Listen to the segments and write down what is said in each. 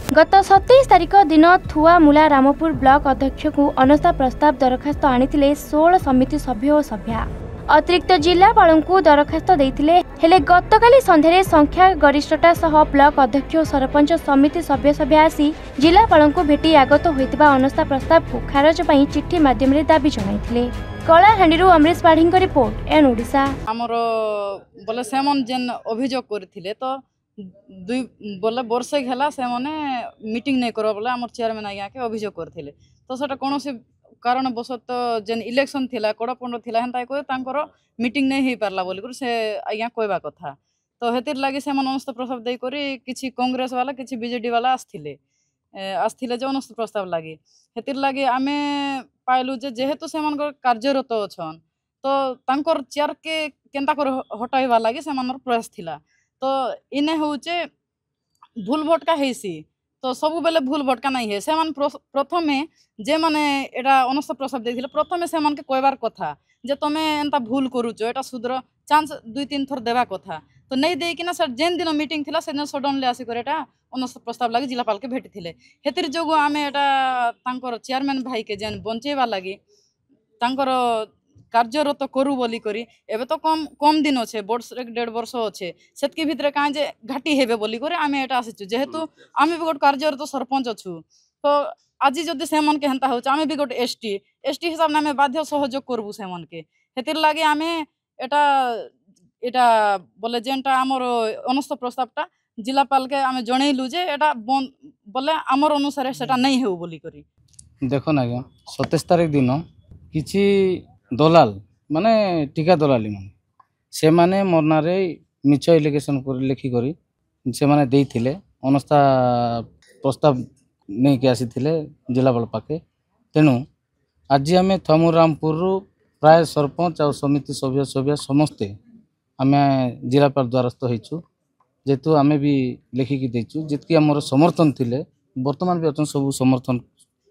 गत 27 तारिख दिन थुआमूला रामपुर ब्लॉक अध्यक्ष को अनस्था प्रस्ताव दरखास्त आनिथिले 16 समिति सभ्य और सभ्या अतिरिक्त जिलापाल को दरखास्त देइथिले हेले गतकाली संध्यारे संख्या गरिष्ठता सह ब्लॉक अध्यक्ष और सरपंच समिति सभ्य सभ्या आसी जिलापाल को भेटी आगत होइतिबा अनस्था प्रस्ताव को खारज पई चिट्ठी माध्यम रे दाबी जणाइथिले। Kalahandi Amrish Padhi report N Odisha. आमर बोले सेमन जेन अभियोग करथिले तो दुई बोले वर्षे घेला से माने मीटिंग नहीं करो बोले आमर चेयरमैन आज्ञा के अभियोग करथिले तो सेटा कोनोसी कारण बसत जेन इलेक्शन थिला कोड़पंड थिला हेंता को तांकर मीटिंग नहीं हो पारला बोली कर से आज्ञा कहवा कथा तो हेतिर लागि से मन अनस्थ प्रस्ताव देई करी किछि कांग्रेस वाला किछि बीजेडी वाला आस्थिले जो अनस्थ प्रस्ताव लागि हेतिर लागि आमे पाइलु जेहेतु से मन कार्यरत अछन तो तांकर चेयर के केंता कर हटाइबा लागि से मन प्रयास थिला तो इने होचे भूल भटका हेसी तो सब बेले भूल भटका नहीं है से मन प्रथमे जे माने एटा अनस्थ प्रस्ताव देथिले प्रथमे से मन के कहबार कथा जे तमे एंता भूल करूचो एटा सुधर चांस 2-3 थर देबा कथा तो नहीं दे कि ना सर जेन दिन मीटिंग थिला से दिन सडनली आसी करे एटा अनस्थ प्रस्ताव लागि जिलापाल के भेटिथिले हेतिर जोगो आमे एटा तांकर चेयरमैन भाई के जेन बंचेबा लागि तांकर कार्यरत करू बोली करी एबे तो कम दिन अच्छे वर्ष 1.5 वर्ष अच्छे सेतकी भितर कहाँ जे घाटी हेबे बोली करी आमे एटा आसीचु जेहेतु आमे भी गोटे कार्यरत सरपंच अच्छु तो आज जदि से मन के हेंता हो आमे भी गोटे एसटी हिसाब आमे बाध्य सहयोग करबू से मन के हेतिर लागि आमे एटा एटा बोले जेनटा आमर अनस्थ प्रस्तावटा जिलापाल के आमे जणैलु जे एटा बोले आमर अनुसार सेटा नहीं हेउ बोली करी देखो ना 27 तारिख दिन किछि दलाल माने टीका दलाली माने से माने मोरनारे मिछ एलिगेशन कर लिखि करी से माने देइथिले अनस्था प्रस्ताव नहीं के आसीथिले जिलापाल पाके तेणु आज आम थमुरामपुर प्राय सरपंच और समिति सभ्य सभ्य समस्ते आम जिलापाल द्वारस्थ होइछु जेतु आम भी लिखिकी देइछु जितकी आमर समर्थन थिले वर्तमान भी अच्छन सब समर्थन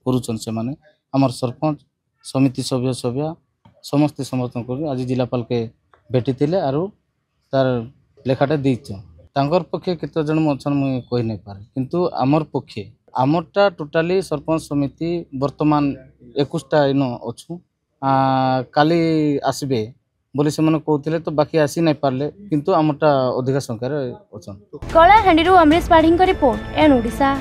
करूछन से माने आमर सरपंच समिति सभ्य सभ्य समस्ते समर्थन कर आज जिलापाल के भेटी आरु तार लेखाटा देइछ तांकर पक्षे केते जन अच्छा मुझे कही नहीं पारे किंतु आमर पक्षे आमरटा टोटाली सरपंच समिति वर्तमान 21टा इन अच्छु काली आसबे बोली से मन कहते तो बाकी आसी नहीं पारले किंतु आमरटा अधिक संख्यार अच्छा। Kalahandi Amrish Padhi report N Odisha.